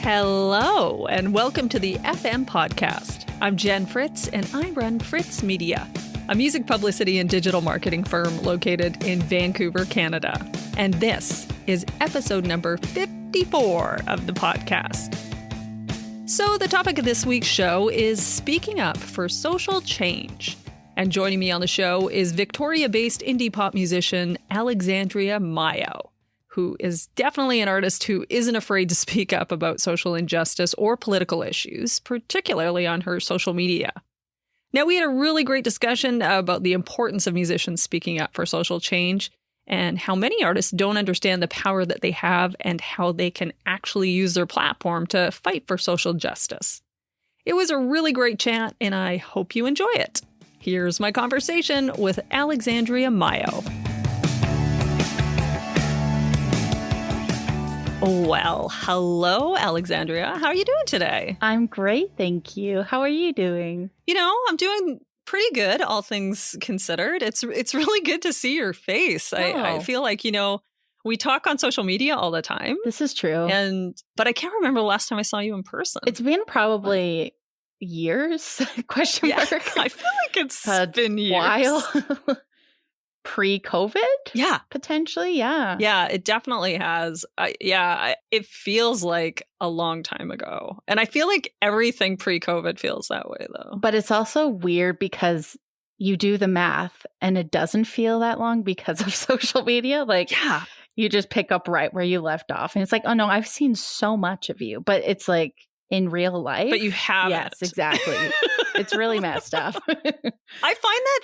Hello, and welcome to the FM podcast. I'm Jen Fritz, and I run Fritz Media, a music publicity and digital marketing firm located in Vancouver, Canada. And this is episode number 54 of the podcast. So the topic of this week's show is speaking up for social change. And joining me on the show is Victoria-based indie pop musician Alexandria Maillot, who is definitely an artist who isn't afraid to speak up about social injustice or political issues, particularly on her social media. Now, we had a really great discussion about the importance of musicians speaking up for social change and how many artists don't understand the power that they have and how they can actually use their platform to fight for social justice. It was a really great chat, and I hope you enjoy it. Here's my conversation with Alexandria Maillot. Well, hello, Alexandria. How are you doing today? I'm great, thank you. How are you doing? You know, I'm doing pretty good, all things considered. It's really good to see your face. I feel like, you know, we talk on social media all the time. This is true. But I can't remember the last time I saw you in person. It's been probably years, question mark. I feel like it's been years. While. Pre-COVID? Yeah. Potentially, yeah. Yeah, it definitely has. It feels like a long time ago. And I feel like everything pre-COVID feels that way, though. But it's also weird because you do the math and it doesn't feel that long because of social media. Like, yeah. You just pick up right where you left off. And it's like, oh no, I've seen so much of you. But it's like in real life. But you haven't. Yes, exactly. It's really messed up. I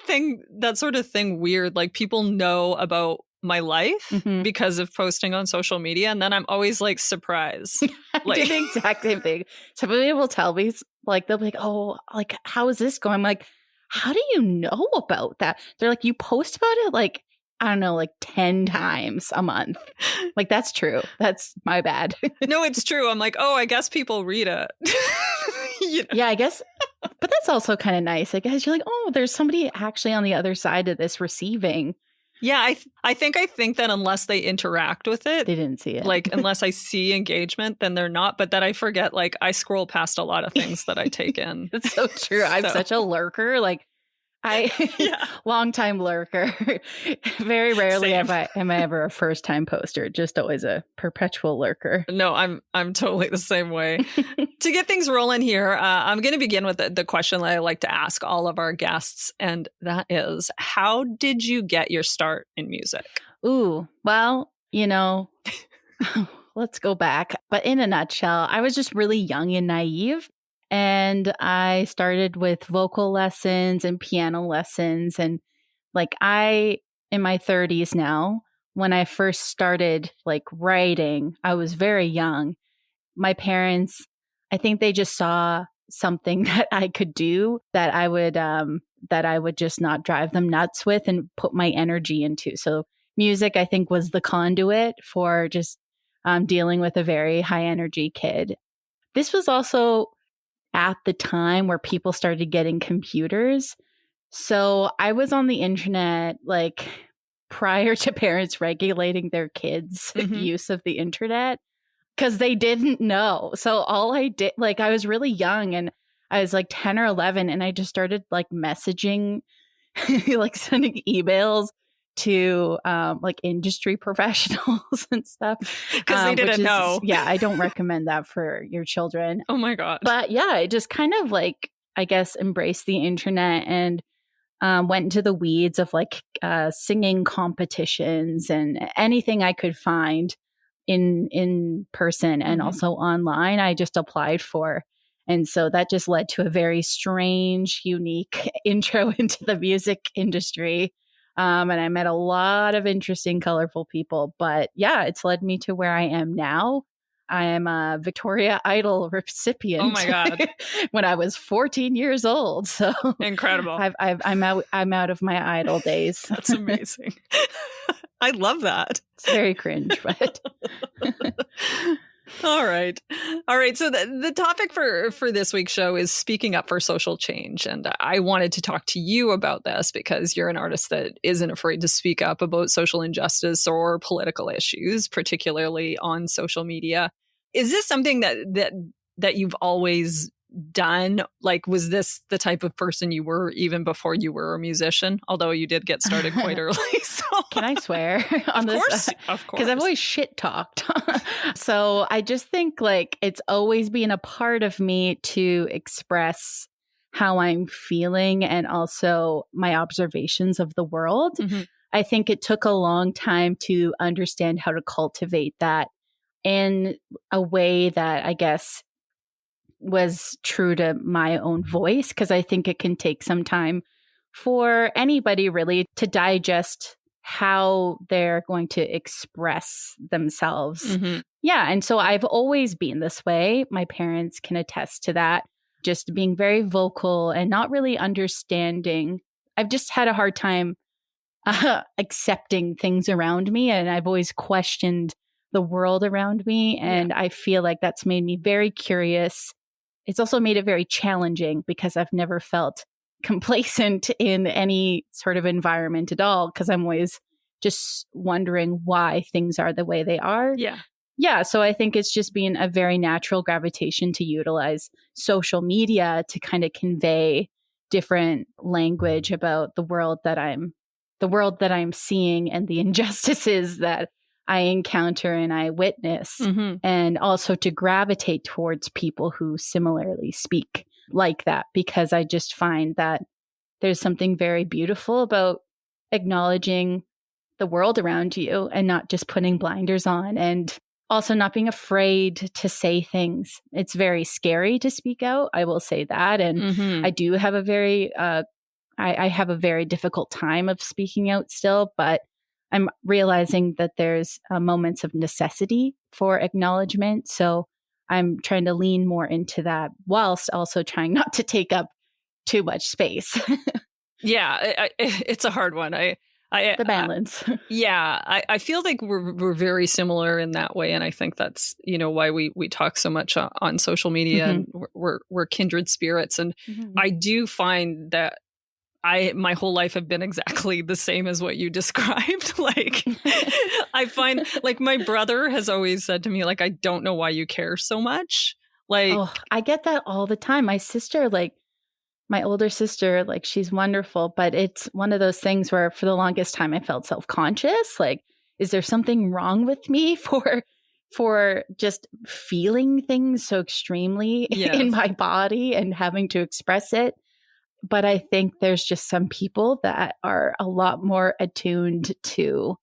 find that sort of thing weird. Like, people know about my life because of posting on social media, and then I'm always like surprised. I do the exact same thing. Somebody will tell me, like, they'll be like, "Oh, like, how is this going?" I'm like, "How do you know about that?" They're like, "You post about it like, I don't know, like 10 times a month." Like, that's true. That's my bad. No, it's true. I'm like, oh, I guess people read it. You know? Yeah, I guess. But that's also kind of nice. I guess you're like, oh, there's somebody actually on the other side of this receiving. Yeah, I think that unless they interact with it, they didn't see it. Like, unless I see engagement, then they're not. But then I forget, like, I scroll past a lot of things that I take in. That's so true. I'm such a lurker. Like, long time lurker. Very rarely am I ever a first time poster. Just always a perpetual lurker. No, I'm totally the same way. To get things rolling here, I'm going to begin with the question that I like to ask all of our guests, and that is, how did you get your start in music? Ooh, well, you know, let's go back. But in a nutshell, I was just really young and naive. And I started with vocal lessons and piano lessons. And like, in my 30s now, when I first started like writing, I was very young. My parents, I think they just saw something that I could do that I would just not drive them nuts with and put my energy into. So music, I think, was the conduit for just dealing with a very high energy kid. This was also at the time where people started getting computers. So I was on the internet like prior to parents regulating their kids' use of the internet because they didn't know. So all I did, like, I was really young and I was like 10 or 11 and I just started like messaging, like sending emails to like industry professionals and stuff because they didn't know. Yeah, I don't recommend that for your children. Oh my God. But yeah, I just kind of like, I guess, embraced the internet and went into the weeds of like singing competitions and anything I could find in person and also online, I just applied for. And so that just led to a very strange, unique intro into the music industry. And I met a lot of interesting, colorful people. But yeah, it's led me to where I am now. I am a Victoria Idol recipient. Oh my God. When I was 14 years old. So incredible. I'm out of my idol days. That's amazing. I love that. It's very cringe, but All right. So the topic for this week's show is speaking up for social change. And I wanted to talk to you about this because you're an artist that isn't afraid to speak up about social injustice or political issues, particularly on social media. Is this something that you've always done? Like, was this the type of person you were even before you were a musician? Although you did get started quite early. So. Can I swear on this? Of course. Because I've always shit talked. So I just think like it's always been a part of me to express how I'm feeling and also my observations of the world. Mm-hmm. I think it took a long time to understand how to cultivate that in a way that I guess was true to my own voice, because I think it can take some time for anybody really to digest how they're going to express themselves. Mm-hmm. Yeah. And so I've always been this way. My parents can attest to that, just being very vocal and not really understanding. I've just had a hard time accepting things around me, and I've always questioned the world around me. And I feel like that's made me very curious. It's also made it very challenging because I've never felt complacent in any sort of environment at all, because I'm always just wondering why things are the way they are. Yeah. Yeah. So I think it's just been a very natural gravitation to utilize social media to kind of convey different language about the world that I'm seeing and the injustices that I encounter and I witness, and also to gravitate towards people who similarly speak like that, because I just find that there's something very beautiful about acknowledging the world around you and not just putting blinders on, and also not being afraid to say things. It's very scary to speak out, I will say that. And I do have I have a very difficult time of speaking out still, but I'm realizing that there's moments of necessity for acknowledgement. So I'm trying to lean more into that whilst also trying not to take up too much space. Yeah, it's a hard one. The balance. I feel like we're very similar in that way, and I think that's why we talk so much on social media, and we're kindred spirits. And I do find that my whole life have been exactly the same as what you described. Like, I find, like, my brother has always said to me, like, I don't know why you care so much. Like, I get that all the time. My sister, like, my older sister, like, she's wonderful, but it's one of those things where for the longest time I felt self-conscious. Like, is there something wrong with me for just feeling things so extremely in my body and having to express it? But I think there's just some people that are a lot more attuned to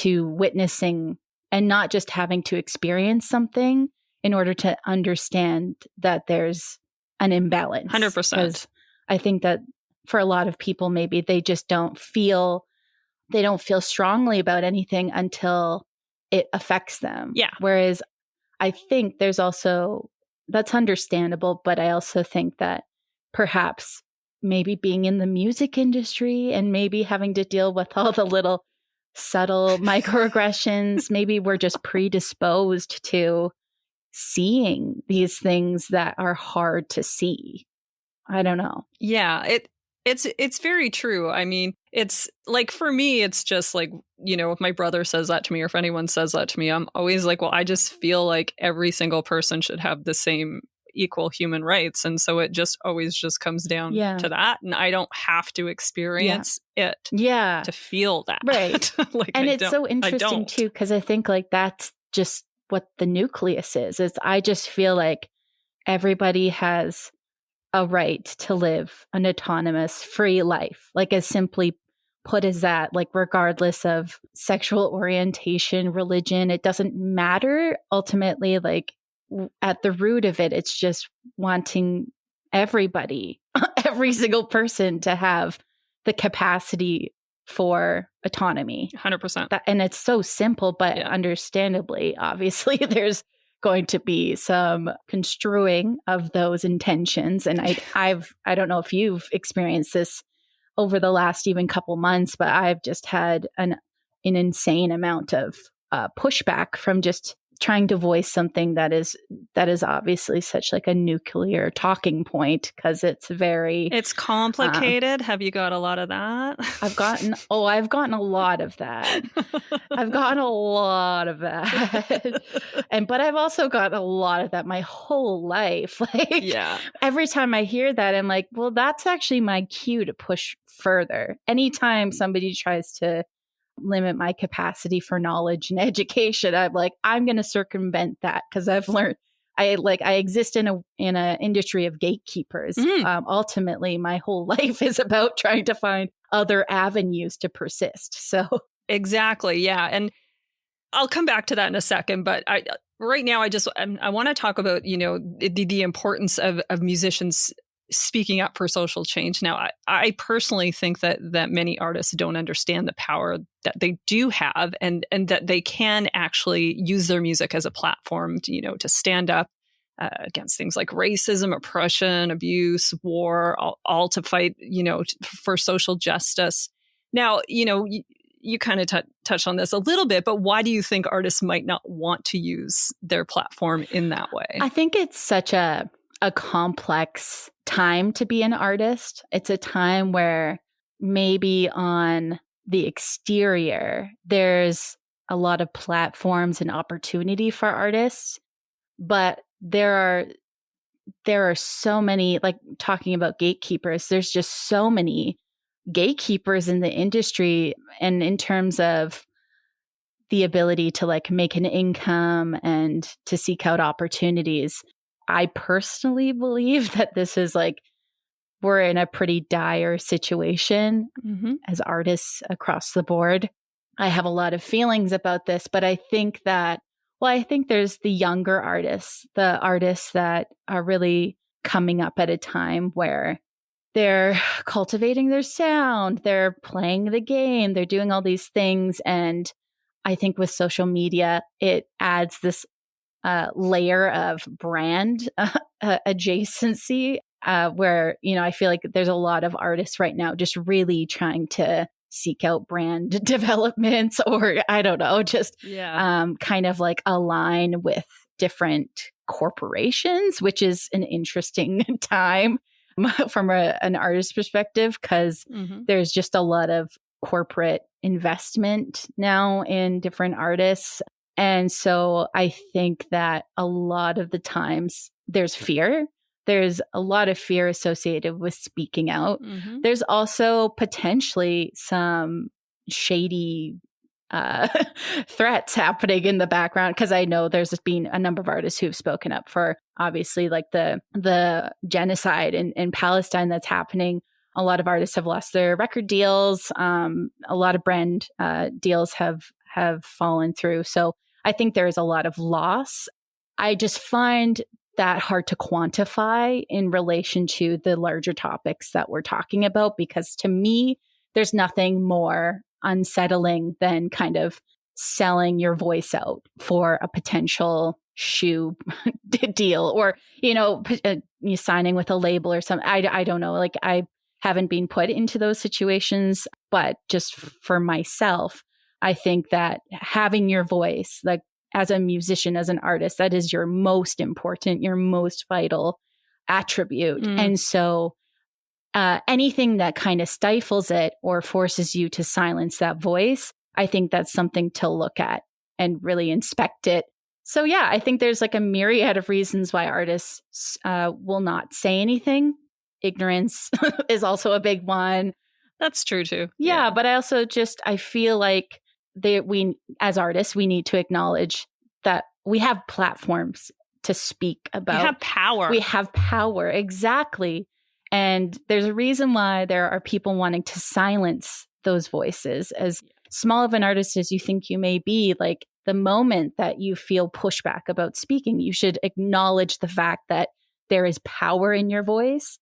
witnessing and not just having to experience something in order to understand that there's an imbalance. 100%. I think that for a lot of people, maybe they just don't feel strongly about anything until it affects them. Yeah. Whereas I think there's also, that's understandable, but I also think that perhaps maybe being in the music industry and maybe having to deal with all the little subtle microaggressions, maybe we're just predisposed to seeing these things that are hard to see. I don't know. Yeah, it's very true. I mean, it's like, for me, it's just like, if my brother says that to me, or if anyone says that to me, I'm always like, well, I just feel like every single person should have the same equal human rights. And so it just always just comes down to that. And I don't have to experience it to feel that. Right. Like, and it's so interesting too, because I think like that's just what the nucleus is I just feel like everybody has a right to live an autonomous, free life, like as simply put as that, like regardless of sexual orientation, religion, it doesn't matter ultimately. Like, at the root of it, it's just wanting everybody, every single person to have the capacity for autonomy. 100%. And it's so simple, but understandably, obviously, there's going to be some construing of those intentions. And I don't know if you've experienced this over the last even couple months, but I've just had an insane amount of pushback from just trying to voice something that is obviously such like a nuclear talking point, because it's complicated. Have you got a lot of that? I've gotten a lot of that. I've gotten a lot of that. But I've also gotten a lot of that my whole life. Like, yeah. Every time I hear that, I'm like, well, that's actually my cue to push further. Anytime somebody tries to limit my capacity for knowledge and education, I'm like, I'm going to circumvent that, because I've learned I exist in a industry of gatekeepers. Ultimately, my whole life is about trying to find other avenues to persist. So exactly, yeah, and I'll come back to that in a second. But right now, I want to talk about the importance of musicians speaking up for social change. Now, I personally think that many artists don't understand the power that they do have, and that they can actually use their music as a platform to stand up against things like racism, oppression, abuse, war, all to fight, for social justice. Now, you kind of touched on this a little bit, but why do you think artists might not want to use their platform in that way? I think it's such a complex time to be an artist. It's a time where maybe on the exterior, there's a lot of platforms and opportunity for artists, but there are so many, like talking about gatekeepers, there's just so many gatekeepers in the industry, and in terms of the ability to like make an income and to seek out opportunities. I personally believe that this is like, we're in a pretty dire situation as artists across the board. I have a lot of feelings about this, but I think there's the younger artists, the artists that are really coming up at a time where they're cultivating their sound, they're playing the game, they're doing all these things. And I think with social media, it adds this layer of brand adjacency where, I feel like there's a lot of artists right now just really trying to seek out brand developments, or I don't know, just kind of like align with different corporations, which is an interesting time from an artist's perspective, because there's just a lot of corporate investment now in different artists. And so I think that a lot of the times there's fear. There's a lot of fear associated with speaking out. There's also potentially some shady threats happening in the background, because I know there's been a number of artists who've spoken up for, obviously, like the genocide in Palestine that's happening. A lot of artists have lost their record deals. A lot of brand deals have fallen through. So I think there is a lot of loss. I just find that hard to quantify in relation to the larger topics that we're talking about, because to me, there's nothing more unsettling than kind of selling your voice out for a potential shoe deal, or, you signing with a label or something. I don't know. Like, I haven't been put into those situations, but just for myself, I think that having your voice, like as a musician, as an artist, that is your most important, your most vital attribute. And so anything that kind of stifles it or forces you to silence that voice, I think that's something to look at and really inspect it. So yeah, I think there's like a myriad of reasons why artists will not say anything. Ignorance is also a big one. That's true too. Yeah, but I feel like we as artists, we need to acknowledge that we have platforms to speak about. We have power. We have power, exactly. And there's a reason why there are people wanting to silence those voices. As small of an artist as you think you may be, like the moment that you feel pushback about speaking, you should acknowledge the fact that there is power in your voice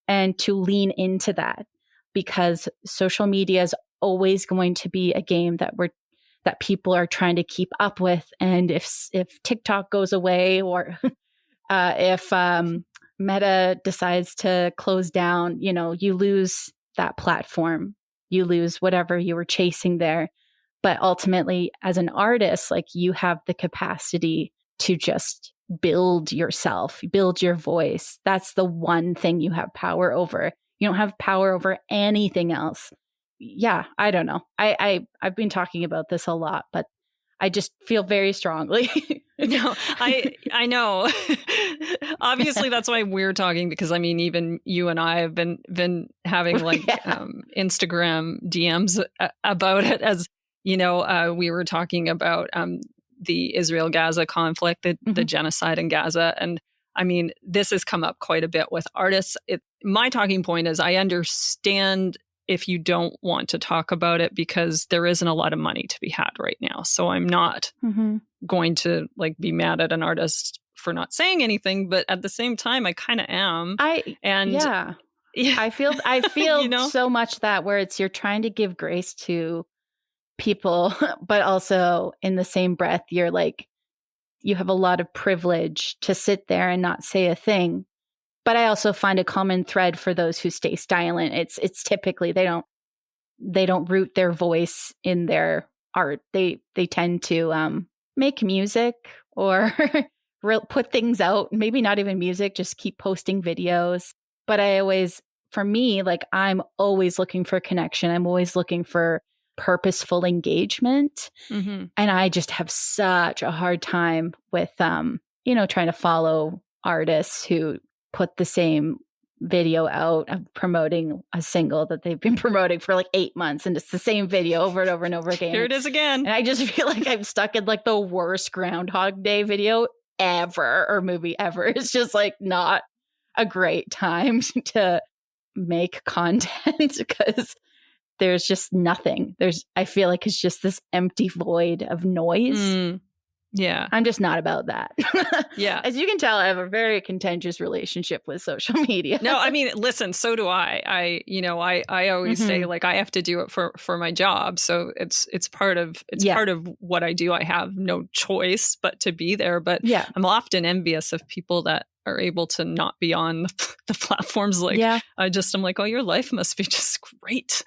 and to lean into that, because social media is always going to be a game that people are trying to keep up with. And if TikTok goes away, or if Meta decides to close down, you lose that platform. You lose whatever you were chasing there. But ultimately, as an artist, like you have the capacity to just build yourself, build your voice. That's the one thing you have power over. You don't have power over anything else. Yeah, I don't know. I've been talking about this a lot, but I just feel very strongly. No, I know. Obviously, that's why we're talking, because I mean, even you and I have been having like Instagram DMs about it, as you know. We were talking about the Israel-Gaza conflict, the genocide in Gaza, and I mean, this has come up quite a bit with artists. My talking point is, I understand if you don't want to talk about it because there isn't a lot of money to be had right now. So I'm not going to like be mad at an artist for not saying anything, but at the same time, I kind of am. I feel you know? So much that where it's, you're trying to give grace to people, but also in the same breath, you're like, you have a lot of privilege to sit there and not say a thing. But I also find a common thread for those who stay silent. It's typically they don't root their voice in their art. They tend to make music or put things out. Maybe not even music, just keep posting videos. But for me, like I'm always looking for connection. I'm always looking for purposeful engagement. And I just have such a hard time with trying to follow artists who put the same video out of promoting a single that they've been promoting for like 8 months, and it's the same video over and over and over again. Here it is again. And I just feel like I'm stuck in like the worst Groundhog Day video ever, or movie ever. It's just like not a great time to make content because there's just nothing. I feel like it's just this empty void of noise. Yeah. I'm just not about that. Yeah. As you can tell, I have a very contentious relationship with social media. No, I mean, listen, so do I. I always say like I have to do it for my job. So it's part of what I do. I have no choice but to be there. But I'm often envious of people that are able to not be on the platforms. Like I'm like, oh, your life must be just great.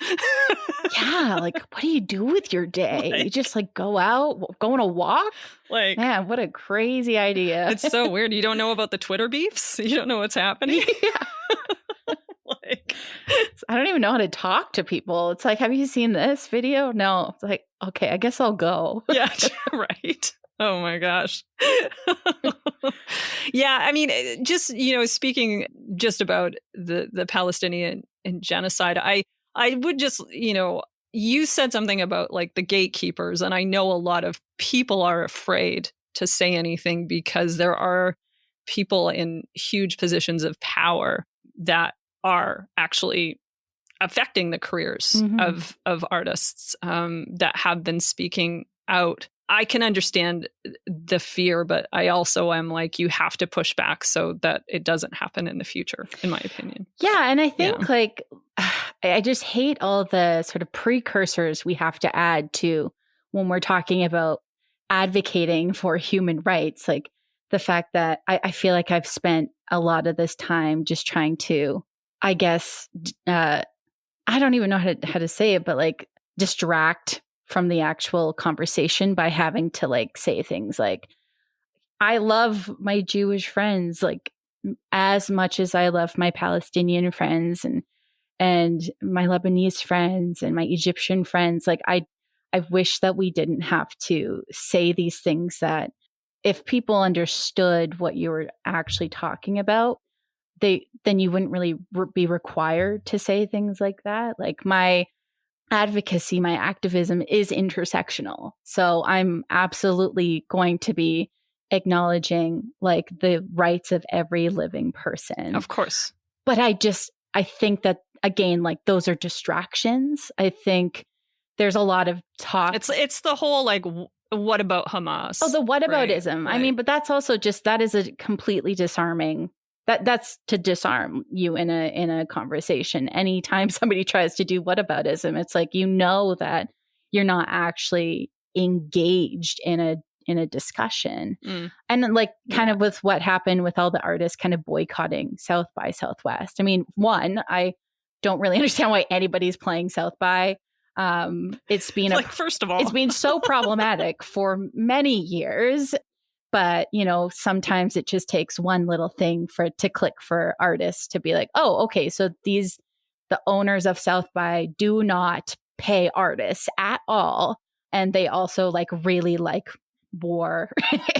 Yeah, like what do you do with your day? You just like go out, go on a walk? Like, man, what a crazy idea. It's so weird. You don't know about the Twitter beefs? You don't know what's happening? Like, I don't even know how to talk to people. It's like, have you seen this video? No. It's like, okay, I guess I'll go. Yeah, right. Oh my gosh. Yeah, I mean, just, speaking just about the Palestinian genocide, I would just, you said something about like the gatekeepers, and I know a lot of people are afraid to say anything because there are people in huge positions of power that are actually affecting the careers of artists that have been speaking out. I can understand the fear, but I also am like, you have to push back so that it doesn't happen in the future, in my opinion. Yeah. And I think like, I just hate all the sort of precursors we have to add to when we're talking about advocating for human rights. Like the fact that I feel like I've spent a lot of this time just trying to, I guess, I don't even know how to say it, but like distract from the actual conversation by having to like say things like, I love my Jewish friends like as much as I love my Palestinian friends and my Lebanese friends and my Egyptian friends. Like I wish that we didn't have to say these things, that if people understood what you were actually talking about, then you wouldn't really be required to say things like that. Like my advocacy, my activism is intersectional. So I'm absolutely going to be acknowledging like the rights of every living person. Of course. But I think that, again, like those are distractions. I think there's a lot of talk. It's the whole like, what about Hamas? Oh, the whataboutism. Right. I mean, but that's also just, that is a completely disarming. That's to disarm you in a conversation. Anytime somebody tries to do whataboutism, it's like, that you're not actually engaged in a discussion. And then like kind of with what happened with all the artists kind of boycotting South by Southwest. I mean, one, I don't really understand why anybody's playing South by. It's been like, first of all, it's been so problematic for many years. But, sometimes it just takes one little thing for it to click for artists to be like, oh, okay, so the owners of South by do not pay artists at all. And they also really like war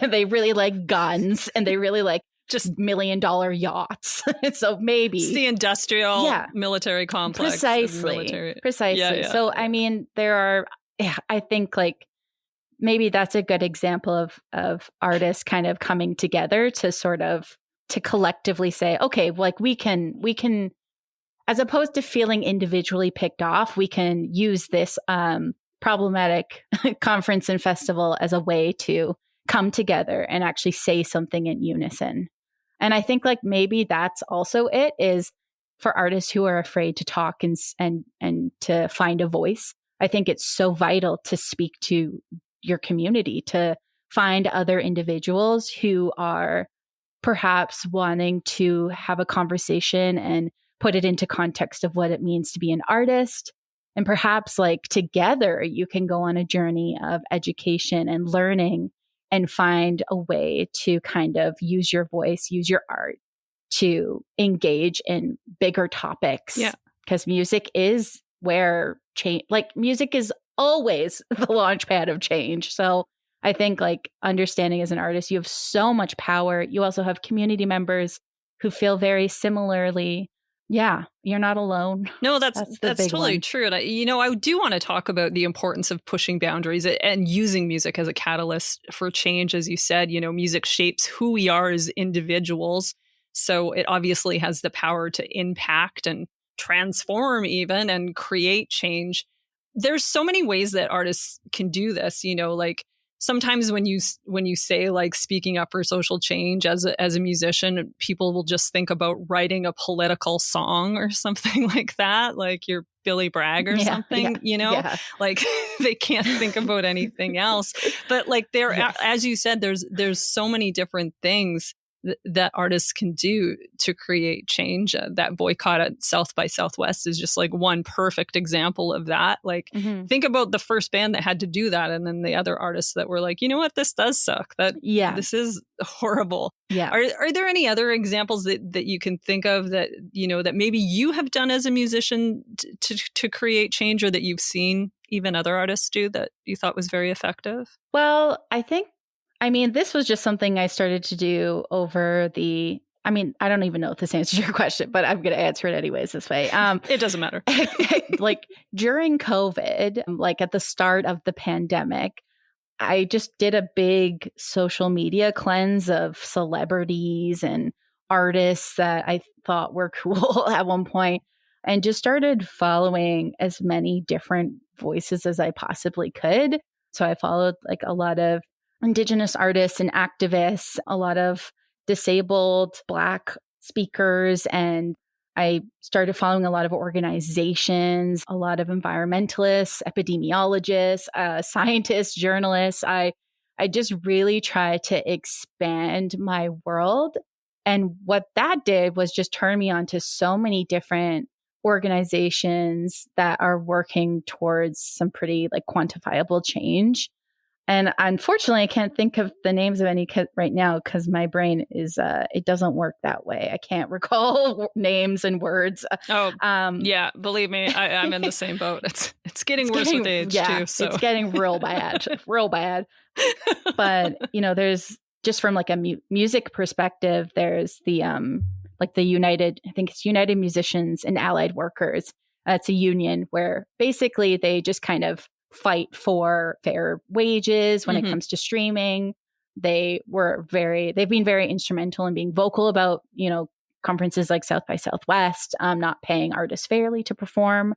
and they really like guns and they really like just $1 million yachts. So maybe it's the industrial military complex. Precisely. Yeah. So, I mean, I think maybe that's a good example of artists kind of coming together to collectively say, okay, we can, as opposed to feeling individually picked off, we can use this problematic conference and festival as a way to come together and actually say something in unison. And I think maybe that's also it, is for artists who are afraid to talk and to find a voice. I think it's so vital to speak to your community, to find other individuals who are perhaps wanting to have a conversation and put it into context of what it means to be an artist. And perhaps together you can go on a journey of education and learning and find a way to kind of use your voice, use your art to engage in bigger topics. Yeah. Because music is where change, music is always the launch pad of change. So I think understanding as an artist, you have so much power. You also have community members who feel very similarly. Yeah, you're not alone. No, that's totally true. And I do want to talk about the importance of pushing boundaries and using music as a catalyst for change. As you said, music shapes who we are as individuals. So it obviously has the power to impact and transform even and create change. There's so many ways that artists can do this, sometimes when you say speaking up for social change as a musician, people will just think about writing a political song or something like that, like you're Billy Bragg or something, they can't think about anything else. But as you said, there's so many different things that artists can do to create change. That boycott at South by Southwest is just one perfect example of that. Think about the first band that had to do that, and then the other artists that were like, you know what, this does suck. This is horrible. Yeah. Are there any other examples that you can think of that that maybe you have done as a musician to create change, or that you've seen even other artists do that you thought was very effective? Well, I mean, this was just something I started to do over I don't even know if this answers your question, but I'm going to answer it anyways this way. It doesn't matter. During COVID, at the start of the pandemic, I just did a big social media cleanse of celebrities and artists that I thought were cool at one point, and just started following as many different voices as I possibly could. So I followed a lot of Indigenous artists and activists, a lot of disabled Black speakers, and I started following a lot of organizations, a lot of environmentalists, epidemiologists, scientists, journalists. I just really tried to expand my world. And what that did was just turn me on to so many different organizations that are working towards some pretty quantifiable change. And unfortunately, I can't think of the names of any right now because my brain is, it doesn't work that way. I can't recall names and words. Yeah, believe me, I'm in the same boat. It's getting worse with age too. So it's getting real bad, real bad. But, there's just from a music perspective, there's the United, I think it's United Musicians and Allied Workers. It's a union where basically they just kind of fight for fair wages when it comes to streaming. They've been very instrumental in being vocal about, conferences like South by Southwest, not paying artists fairly to perform.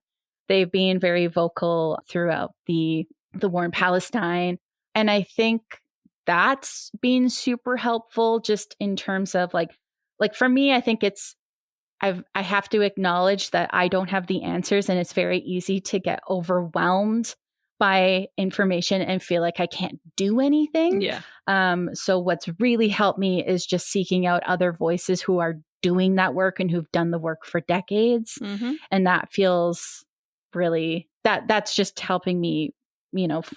They've been very vocal throughout the war in Palestine. And I think that's been super helpful just in terms of for me, I think I have to acknowledge that I don't have the answers, and it's very easy to get overwhelmed by information and feel like I can't do anything. Yeah. So what's really helped me is just seeking out other voices who are doing that work and who've done the work for decades. Mm-hmm. And that feels really, that's just helping me,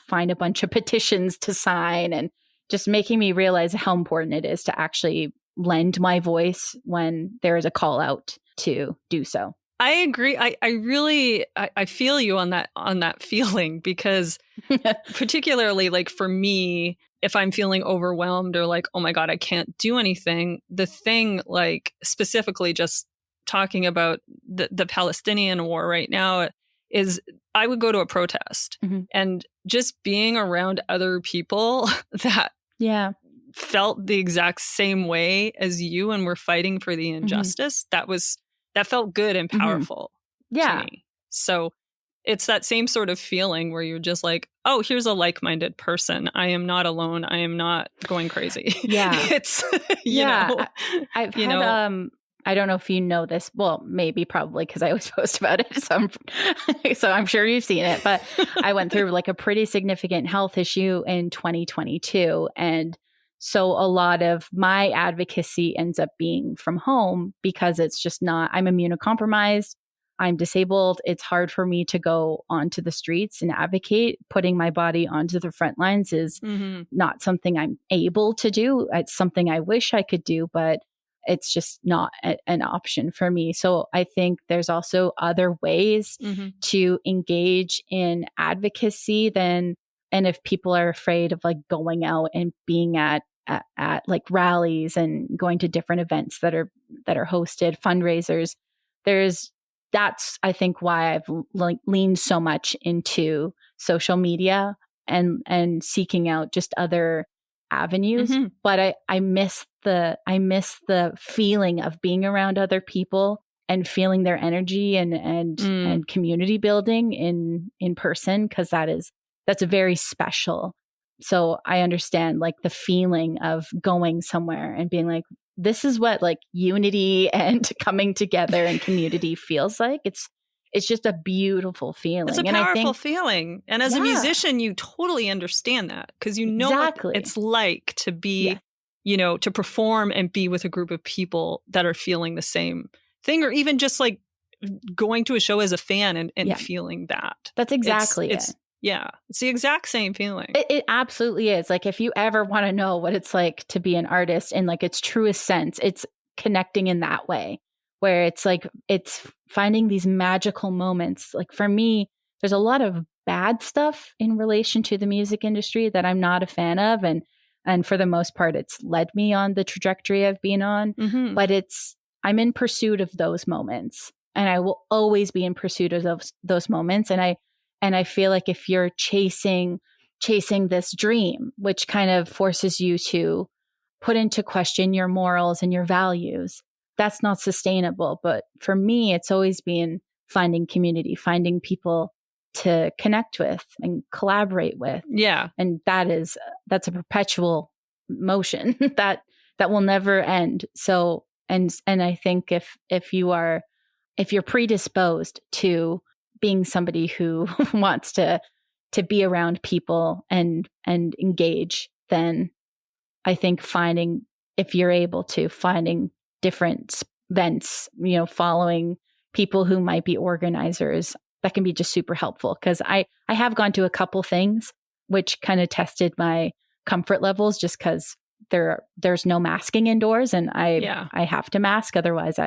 find a bunch of petitions to sign and just making me realize how important it is to actually lend my voice when there is a call out to do so. I agree. I really feel you on that feeling, because particularly like for me, if I'm feeling overwhelmed or like, oh my God, I can't do anything, the thing, like specifically just talking about the Palestinian war right now, is I would go to a protest and just being around other people that felt the exact same way as you and were fighting for the injustice, that felt good and powerful to me. So it's that same sort of feeling where you're just like, oh, here's a like-minded person. I am not alone. I am not going crazy. Yeah. It's, you know, I've had, I don't know if you know this. Well, maybe probably because I always post about it. So I'm sure you've seen it. But I went through like a pretty significant health issue in 2022. And so a lot of my advocacy ends up being from home because it's just not, I'm immunocompromised. I'm disabled. It's hard for me to go onto the streets and advocate. Putting my body onto the front lines is not something I'm able to do. It's something I wish I could do, but it's just not an option for me. So I think there's also other ways to engage in advocacy and if people are afraid of like going out and being at like rallies and going to different events that are hosted, fundraisers, that's I think why I've leaned so much into social media and seeking out just other avenues. But I miss the feeling of being around other people and feeling their energy and community building in person, because that's a very special. So I understand like the feeling of going somewhere and being like, this is what like unity and coming together and community feels like. It's just a beautiful feeling. It's a powerful feeling. And as a musician, you totally understand that, because you know what it's like to be, to perform and be with a group of people that are feeling the same thing, or even just like going to a show as a fan and feeling that. That's exactly it. Yeah, it's the exact same feeling. It absolutely is. Like if you ever want to know what it's like to be an artist in like its truest sense, it's connecting in that way, where it's like it's finding these magical moments. Like for me, there's a lot of bad stuff in relation to the music industry that I'm not a fan of, and for the most part, it's led me on the trajectory I've been on. But I'm in pursuit of those moments, and I will always be in pursuit of those moments. And I feel like if you're chasing this dream, which kind of forces you to put into question your morals and your values, that's not sustainable. But for me, it's always been finding community, finding people to connect with and collaborate with. Yeah. And that's a perpetual motion that will never end. So, and I think if you're predisposed to being somebody who wants to be around people and engage, then I think if you're able to, finding different events, following people who might be organizers, that can be just super helpful. Because I have gone to a couple things which kind of tested my comfort levels, just because there's no masking indoors, and I have to mask, otherwise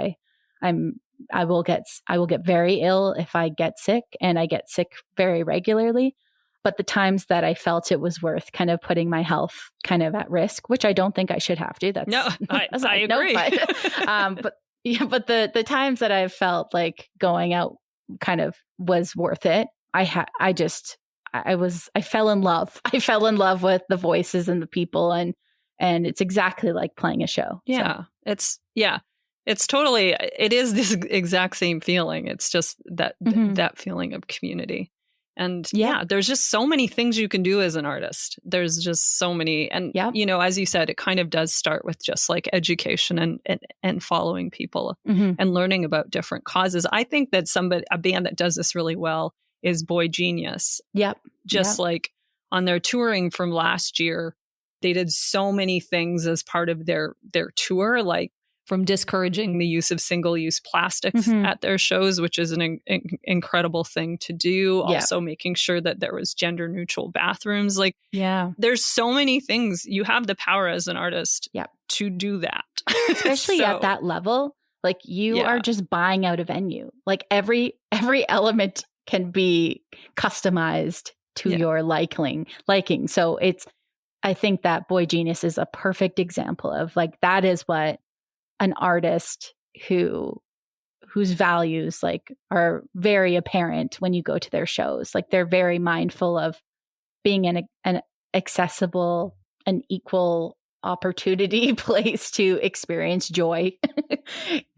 I will get very ill if I get sick, and I get sick very regularly. But the times that I felt it was worth kind of putting my health kind of at risk, which I don't think I should have to. I agree. But the times that I've felt like going out kind of was worth it. I fell in love. I fell in love with the voices and the people, and it's exactly like playing a show. Yeah, It's totally, it is this exact same feeling. It's just that feeling of community. And there's just so many things you can do as an artist. There's just so many. And, as you said, it kind of does start with just like education and following people and learning about different causes. I think that a band that does this really well is Boygenius. Yep. Like on their touring from last year, they did so many things as part of their tour, like from discouraging the use of single-use plastics at their shows, which is an incredible thing to do. Yeah. Also making sure that there was gender-neutral bathrooms. Like, Yeah. there's so many things. You have the power as an artist to do that. Especially at that level. Like, you are just buying out a venue. Like, every element can be customized to your liking. So I think that Boygenius is a perfect example of, like, that is what an artist whose values, like, are very apparent when you go to their shows. Like, they're very mindful of being an accessible and equal opportunity place to experience joy.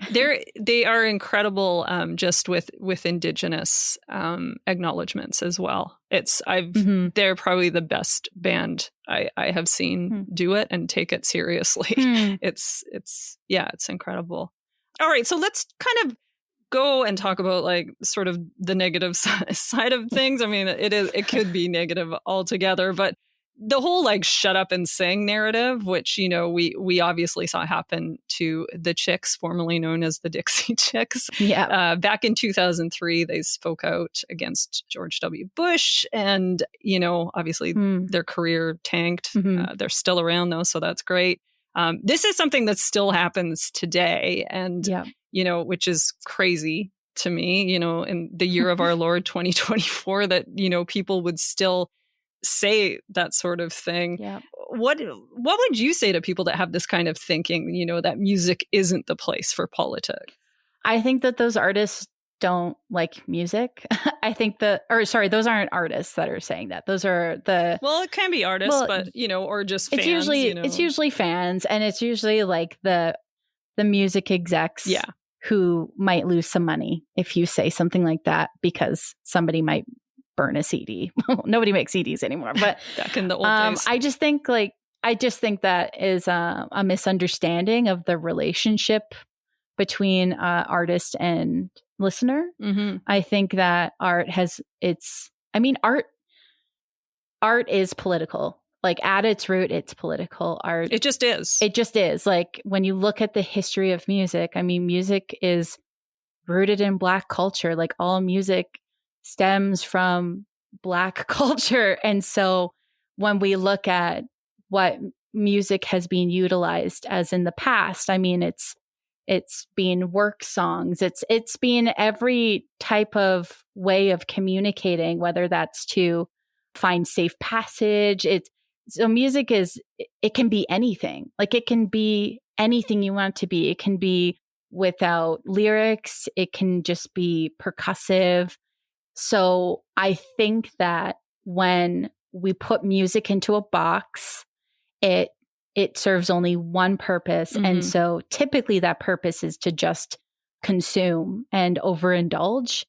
They are incredible, just with Indigenous acknowledgements as well. They're probably the best band I have seen do it and take it seriously. It's incredible. All right, so let's kind of go and talk about, like, sort of the negative side of things. I mean, it could be negative altogether, but the whole, like, shut up and sing narrative, which, you know, we obviously saw happen to the Chicks, formerly known as the Dixie Chicks. Yeah. Back in 2003, they spoke out against George W. Bush, and, you know, obviously their career tanked. They're still around, though, so that's great. This is something that still happens today, and, you know, which is crazy to me, you know, in the year of our Lord 2024, that, you know, people would still say that sort of thing. Yeah. What would you say to people that have this kind of thinking, you know, that music isn't the place for politics? I think that those artists don't like music. I think those aren't artists that are saying that. Those are well, it can be artists, but, you know, or just fans. It's usually fans, and it's usually like the music execs who might lose some money if you say something like that, because somebody might burn a CD. Nobody makes CDs anymore, but back in the old days. I just think that is a misunderstanding of the relationship between artist and listener. I think that art is political. Like, at its root, it's political. Art, it just is. It just is. Like, when you look at the history of music, I mean, music is rooted in Black culture. Like, all music stems from Black culture. And so when we look at what music has been utilized as in the past, I mean, it's been work songs. It's been every type of way of communicating, whether that's to find safe passage. So music it can be anything. Like, it can be anything you want it to be. It can be without lyrics. It can just be percussive. So I think that when we put music into a box, it serves only one purpose. And so typically that purpose is to just consume and overindulge.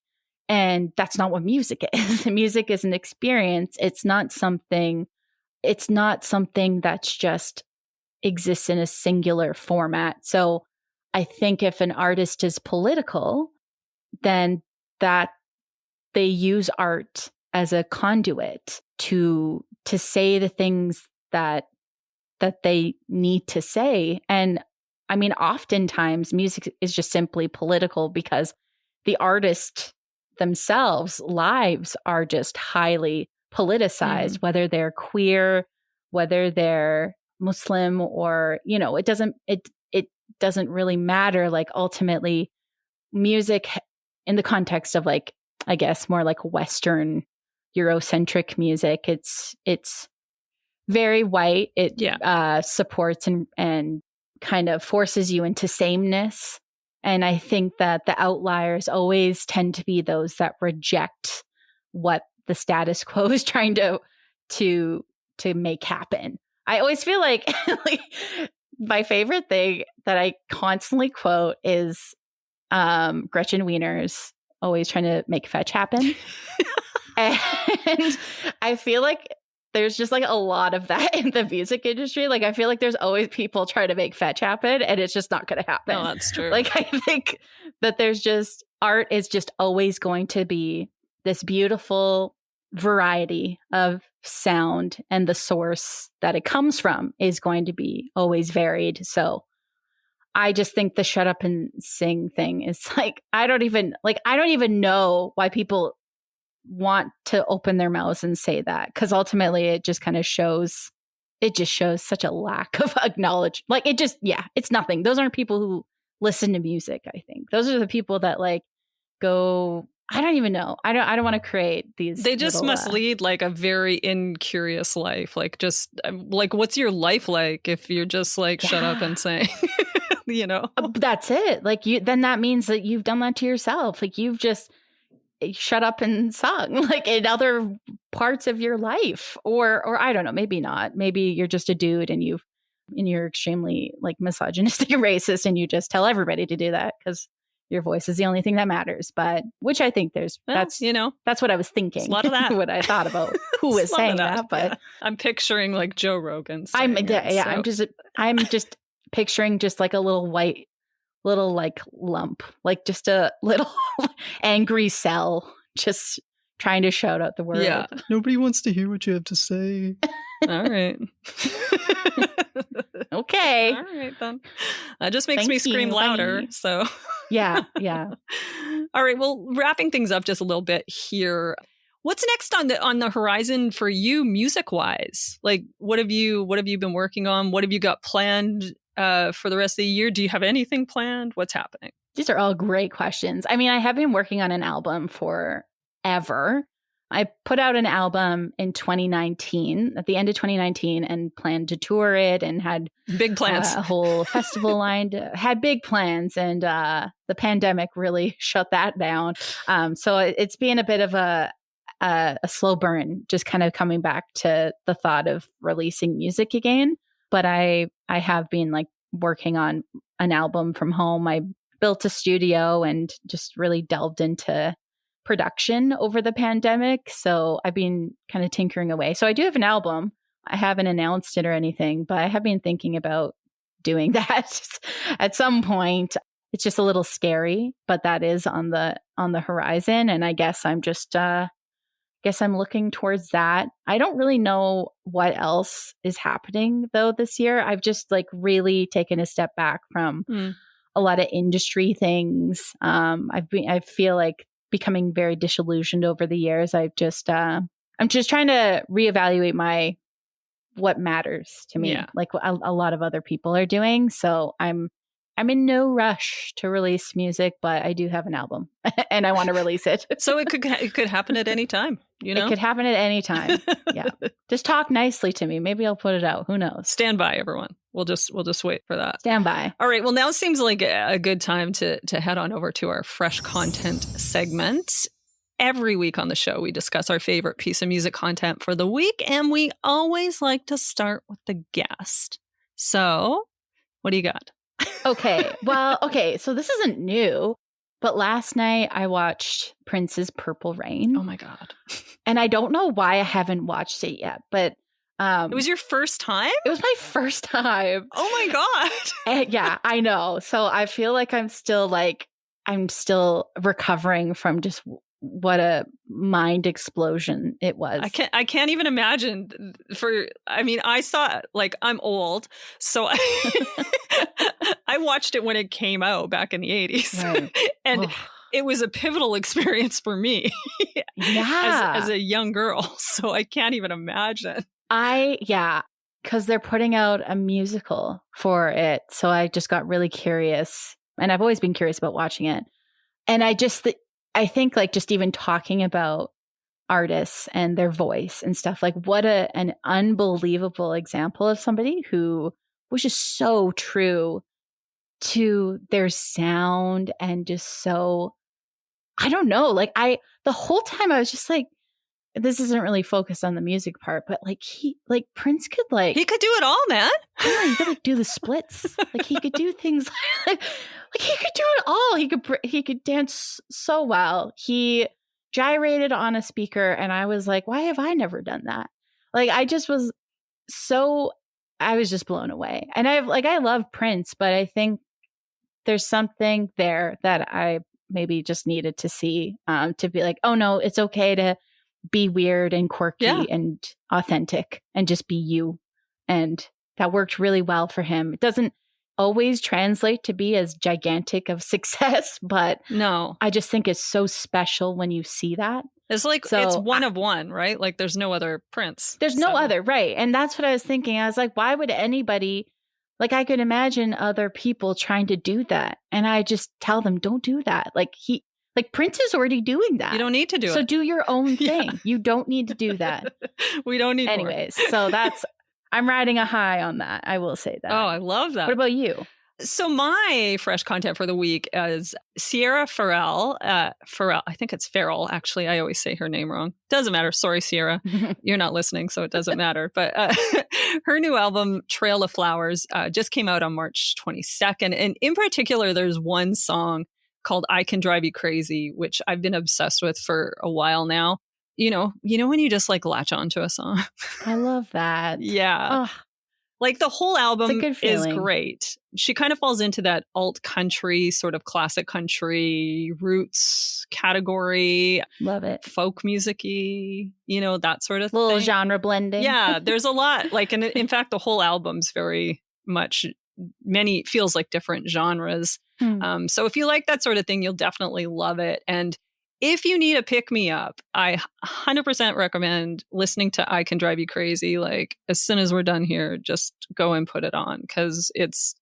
And that's not what music is. Music is an experience. It's not something that's just exists in a singular format. So I think if an artist is political, then that they use art as a conduit to say the things that they need to say. And I mean, oftentimes music is just simply political because the artist themselves' lives are just highly politicized, whether they're queer, whether they're Muslim, or, you know, it doesn't really matter. Like, ultimately, music in the context of, like, I guess more like Western Eurocentric music, it's very white. It supports and kind of forces you into sameness. And I think that the outliers always tend to be those that reject what the status quo is trying to make happen. I always feel like my favorite thing that I constantly quote is Gretchen Wiener's always trying to make fetch happen. And I feel like there's just like a lot of that in the music industry. Like, I feel like there's always people trying to make fetch happen, and it's just not going to happen. No, that's true. Like, I think that there's just, art is just always going to be this beautiful variety of sound, and the source that it comes from is going to be always varied. So I just think the shut up and sing thing is like, I don't even know why people want to open their mouths and say that. Cause ultimately it just kind of shows, such a lack of acknowledge. Like it's nothing. Those aren't people who listen to music. I think those are the people that like go, I don't even know. I don't want to create these. They just must lead like a very incurious life. Like just like, what's your life like if you're just like, shut up and sing, That's it. Like then that means that you've done that to yourself. Like you've just shut up and sung like in other parts of your life or I don't know, maybe not. Maybe you're just a dude and you're extremely like misogynistic and racist and you just tell everybody to do that because your voice is the only thing that matters. But which I think that's what I was thinking. A lot of that. What I thought about who was saying that. But I'm picturing like Joe Rogan. I'm just picturing just like a little like lump, like just a little angry cell, just trying to shout out the word. Yeah. Nobody wants to hear what you have to say. All right. Okay. All right, then. That just makes me scream louder. So yeah. All right. Well, wrapping things up just a little bit here. What's next on the horizon for you, music wise? Like, what have you been working on? What have you got planned for the rest of the year? Do you have anything planned? What's happening? These are all great questions. I mean, I have been working on an album forever. I put out an album in 2019, at the end of 2019, and planned to tour it and had big plans, a whole festival lined, had big plans. And the pandemic really shut that down. So it's been a bit of a slow burn, just kind of coming back to the thought of releasing music again. But I have been like working on an album from home. I built a studio and just really delved into production over the pandemic. So I've been kind of tinkering away. So I do have an album. I haven't announced it or anything, but I have been thinking about doing that at some point. It's just a little scary, but that is on the horizon. And I guess I'm just I'm looking towards that. I don't really know what else is happening though this year. I've just like really taken a step back from a lot of industry things. I feel like becoming very disillusioned over the years. I'm just trying to reevaluate what matters to me, like a lot of other people are doing. So I'm in no rush to release music, but I do have an album and I want to release it. So it could happen at any time, It could happen at any time. Yeah. Just talk nicely to me. Maybe I'll put it out. Who knows? Stand by, everyone. We'll just wait for that. Stand by. All right. Well, now seems like a good time to head on over to our fresh content segment. Every week on the show, we discuss our favorite piece of music content for the week, and we always like to start with the guest. So, what do you got? Okay. Well, so this isn't new, but last night I watched Prince's Purple Rain. Oh my God. And I don't know why I haven't watched it yet, but it was your first time? It was my first time. Oh my God. And yeah, I know. So I feel like I'm still recovering from just what a mind explosion it was. I can't even imagine I saw it, like, I'm old, so I watched it when it came out back in the 80s. Right. And it was a pivotal experience for me as a young girl. So I can't even imagine. Because they're putting out a musical for it. So I just got really curious, and I've always been curious about watching it. And I think like just even talking about artists and their voice and stuff, like what an unbelievable example of somebody who was just so true to their sound and just so, I don't know, like the whole time I was just like, this isn't really focused on the music part, but like Prince could he could do it all, man. Yeah, he could like do the splits. Like he could do things like he could do it all. He could dance so well. He gyrated on a speaker, and I was like, why have I never done that? Like I was just blown away. And I love Prince, but I think there's something there that I maybe just needed to see to be like, oh no, it's okay to be weird and quirky and authentic and just be you. And that worked really well for him. It doesn't always translate to be as gigantic of success, but No. I just think it's so special when you see that. It's like, it's one of one, right? Like there's no other Prince. There's no other, right? And that's what I was thinking. I was like, why would anybody, like I could imagine other people trying to do that. And I just tell them, don't do that. Like Prince is already doing that. You don't need to do it. So do your own thing. You don't need to do that. We don't need Anyways, so I'm riding a high on that. I will say that. Oh, I love that. What about you? So my fresh content for the week is Sierra Ferrell. Ferrell, I think it's Ferrell, actually. I always say her name wrong. Doesn't matter. Sorry, Sierra. You're not listening, so it doesn't matter. But her new album, Trail of Flowers, just came out on March 22nd. And in particular, there's one song called I Can Drive You Crazy, which I've been obsessed with for a while now. You know when you just like latch onto a song? I love that. Yeah. Oh. Like the whole album is feeling. great. She kind of falls into that alt country, sort of classic country roots category. Love it. Folk music-y, that sort of little thing. Genre blending. Yeah, there's a lot. Like, and in fact, the whole album's very much, feels like different genres. So if you like that sort of thing, you'll definitely love it. And if you need a pick-me-up, I 100% recommend listening to I Can Drive You Crazy. Like, as soon as we're done here, just go and put it on, because it's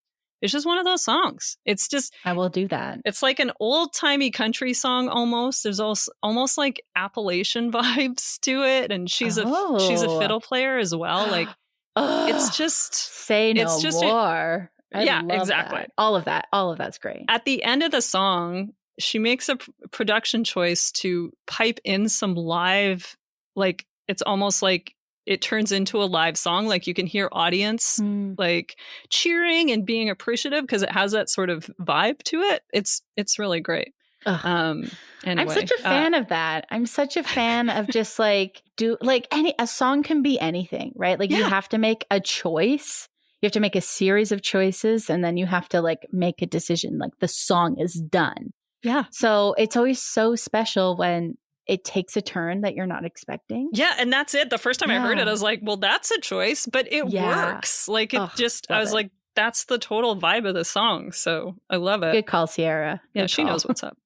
just one of those songs. It's just... I will do that. It's like an old-timey country song almost. There's also almost like Appalachian vibes to it. And she's a fiddle player as well. Like, it's just... Say no more. Yeah, exactly. That. All of that's great. At the end of the song, she makes a production choice to pipe in some live, like it's almost like it turns into a live song. Like you can hear audience like cheering and being appreciative because it has that sort of vibe to it. It's really great. Anyway, I'm such a fan of that. I'm such a fan of just like a song can be anything, right? Like you have to make a choice. You have to make a series of choices and then you have to like make a decision. Like the song is done. Yeah. So it's always so special when it takes a turn that you're not expecting. Yeah. And that's it. The first time I heard it, I was like, well, that's a choice, but it works. Like I was like, that's the total vibe of the song. So I love it. Good call, Sierra. Yeah. She knows what's up.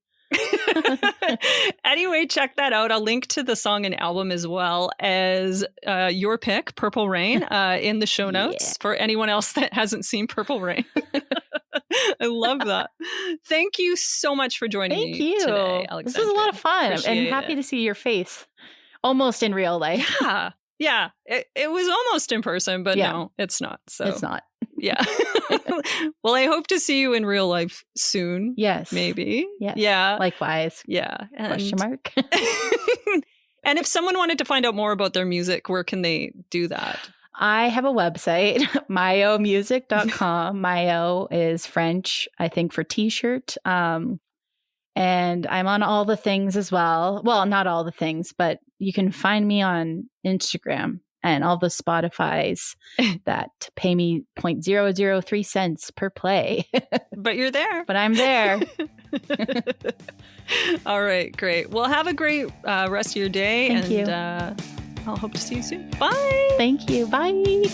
Anyway, check that out. I'll link to the song and album as well as your pick, Purple Rain, in the show notes for anyone else that hasn't seen Purple Rain. I love that. Thank you so much for joining me today, Alexandria. This was a lot of fun. I'm happy to see your face almost in real life. Yeah. It was almost in person, but no, it's not. So it's not. Yeah. Well, I hope to see you in real life soon. Yes. Maybe. Yes. Yeah. Likewise. Yeah. Question mark. And if someone wanted to find out more about their music, where can they do that? I have a website, maillotmusic.com. Maillot is French, I think, for t-shirt. And I'm on all the things as well. Well, not all the things, but you can find me on Instagram and all the Spotifys that pay me 0.003 cents per play. But you're there. But I'm there. All right, great. Well, have a great rest of your day. Thank you. I'll hope to see you soon. Bye. Thank you. Bye.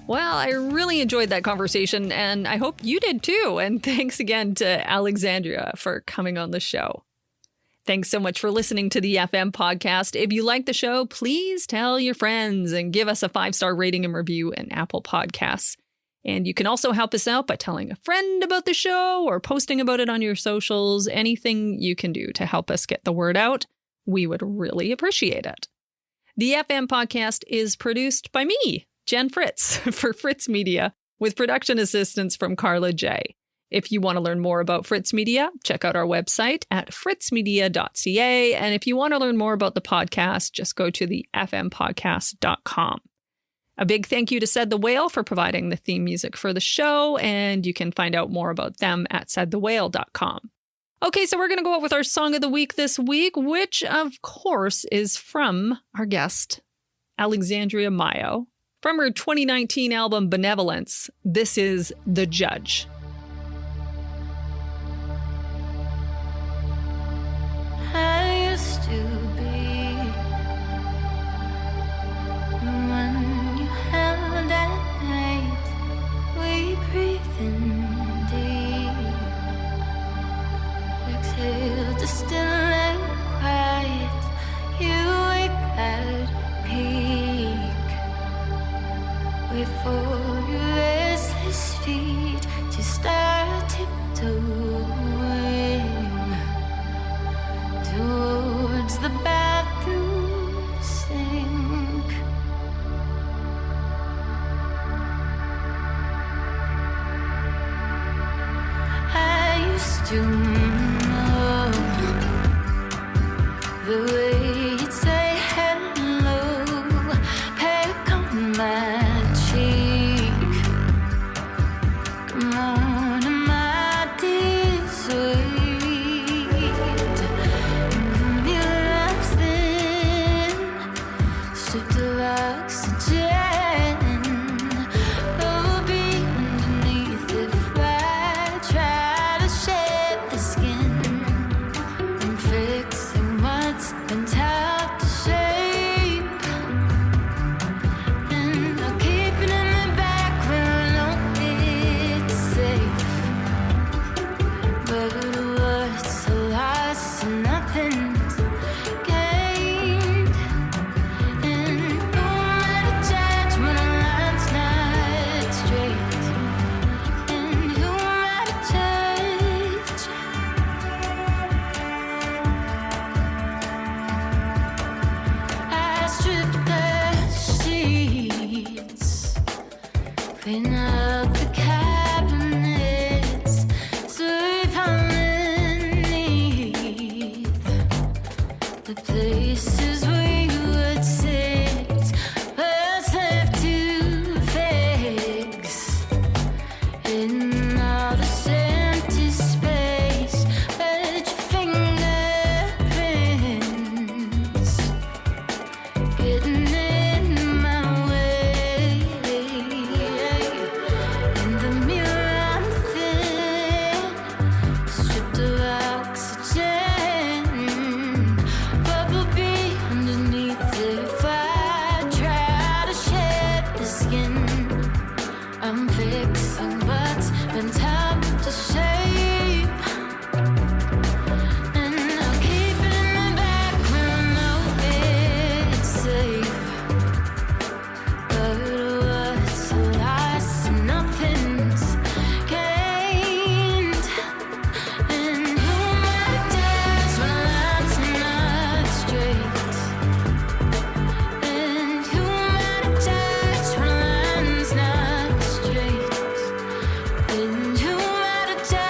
Well, I really enjoyed that conversation, and I hope you did too. And thanks again to Alexandria for coming on the show. Thanks so much for listening to the FM podcast. If you like the show, please tell your friends and give us a 5-star rating and review in Apple Podcasts. And you can also help us out by telling a friend about the show or posting about it on your socials. Anything you can do to help us get the word out, we would really appreciate it. The FM podcast is produced by me, Jen Fritz, for Fritz Media, with production assistance from Carla J. If you want to learn more about Fritz Media, check out our website at fritzmedia.ca. And if you want to learn more about the podcast, just go to the fmpodcast.com. A big thank you to Said the Whale for providing the theme music for the show, and you can find out more about them at saidthewhale.com. Okay, so we're going to go out with our song of the week this week, which, of course, is from our guest, Alexandria Maillot. From her 2019 album, Benevolence, this is The Judge. I used to be wait for your restless feet to start tiptoeing towards the bathroom sink. I used to know the way you'd say hello, peck on my cheek. Come on, am I dear sweet? In the mirror I'm thin, stripped of oxygen. Oh, be underneath if I try to shed the skin. I'm fixing what's been tough to shape, and I'll keep it in the back where I know it's safe. But what's a loss and nothing's gained, and who am I to judge when a line's not straight? And who am I to judge? I stripped the sheets, clean up the cabinets, sweep underneath the places we would sit. What's left to fix in all this empty space? But your fingerprints getting in my way. In the mirror I'm thin, stripped of oxygen. Bumblebee underneath if I try to shed the skin. I'm fixing what's been tough to shape, and I'll keep it in the back where I know it's safe. But what's a loss and nothing's gained, and who am I to judge when a line's not straight? And who am I to judge when a line's not straight? And who am I to judge?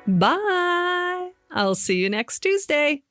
Bye. I'll see you next Tuesday.